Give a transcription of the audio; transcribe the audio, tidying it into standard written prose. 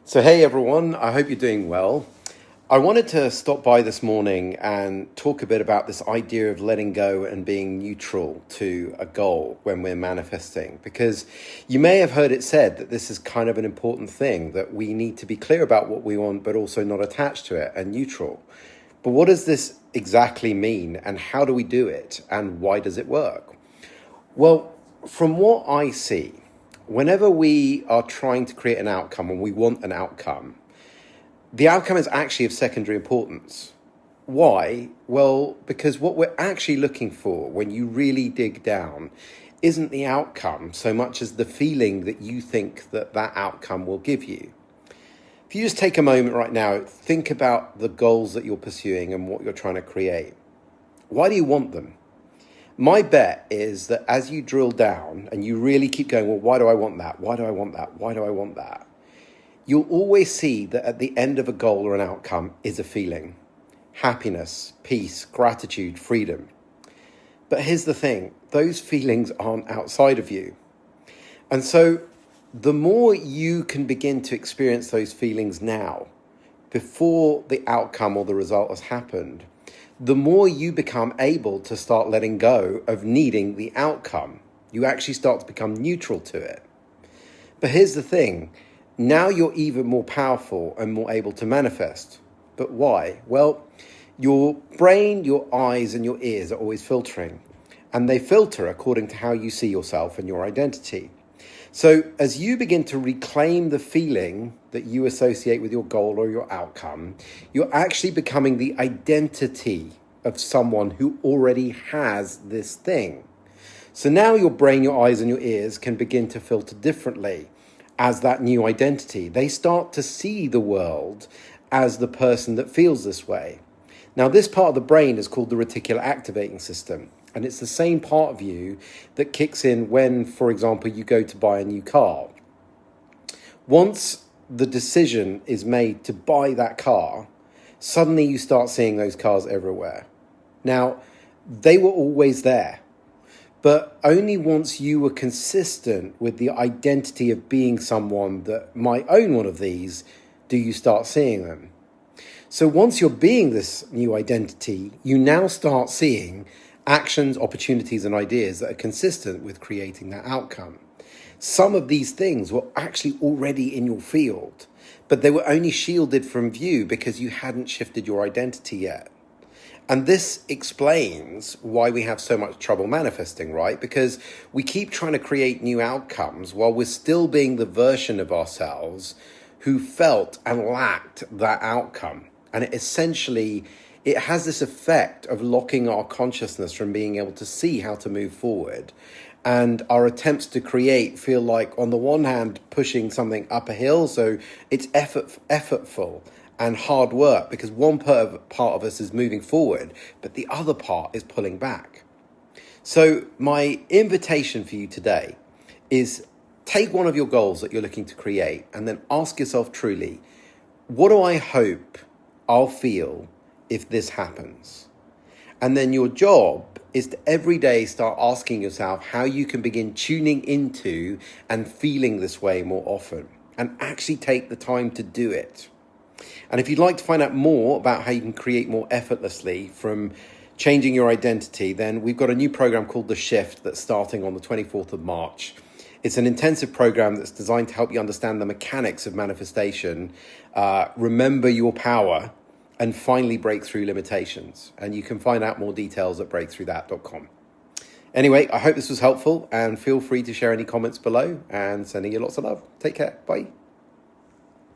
So, hey everyone, I hope you're doing well. I wanted to stop by this morning and talk a bit about this idea of letting go and being neutral to a goal when we're manifesting, because you may have heard it said that this is kind of an important thing, that we need to be clear about what we want, but also not attached to it and neutral. But what does this exactly mean, and how do we do it, and why does it work? Well, from what I see, whenever we are trying to create an outcome and we want an outcome, the outcome is actually of secondary importance. Why? Well, because what we're actually looking for when you really dig down isn't the outcome so much as the feeling that you think that that outcome will give you. If you just take a moment right now, think about the goals that you're pursuing and what you're trying to create. Why do you want them? My bet is that as you drill down and you really keep going, well, why do I want that? Why do I want that? Why do I want that? You'll always see that at the end of a goal or an outcome is a feeling. Happiness, peace, gratitude, freedom. But here's the thing, those feelings aren't outside of you. And so the more you can begin to experience those feelings now, before the outcome or the result has happened, the more you become able to start letting go of needing the outcome. You actually start to become neutral to it. But here's the thing, now you're even more powerful and more able to manifest. But why? Well, your brain, your eyes, and your ears are always filtering, and they filter according to how you see yourself and your identity. So as you begin to reclaim the feeling that you associate with your goal or your outcome, you're actually becoming the identity of someone who already has this thing. So now your brain, your eyes, and your ears can begin to filter differently as that new identity. They start to see the world as the person that feels this way. Now, this part of the brain is called the reticular activating system. And it's the same part of you that kicks in when, for example, you go to buy a new car. Once the decision is made to buy that car, suddenly you start seeing those cars everywhere. Now, they were always there, but only once you were consistent with the identity of being someone that might own one of these do you start seeing them. So once you're being this new identity, you now start seeing actions, opportunities, and ideas that are consistent with creating that outcome. Some of these things were actually already in your field, but they were only shielded from view because you hadn't shifted your identity yet. And this explains why we have so much trouble manifesting, right? Because we keep trying to create new outcomes while we're still being the version of ourselves who felt and lacked that outcome. And it has this effect of locking our consciousness from being able to see how to move forward. And our attempts to create feel like, on the one hand, pushing something up a hill. So it's effortful and hard work because one part of us is moving forward, but the other part is pulling back. So my invitation for you today is take one of your goals that you're looking to create and then ask yourself truly, what do I hope I'll feel if this happens? And then your job is to every day start asking yourself how you can begin tuning into and feeling this way more often and actually take the time to do it. And if you'd like to find out more about how you can create more effortlessly from changing your identity, then we've got a new program called The Shift that's starting on the 24th of March. It's an intensive program that's designed to help you understand the mechanics of manifestation, remember your power, and finally break through limitations. And you can find out more details at breakthroughthat.com. Anyway, I hope this was helpful, and feel free to share any comments below, and sending you lots of love. Take care. Bye.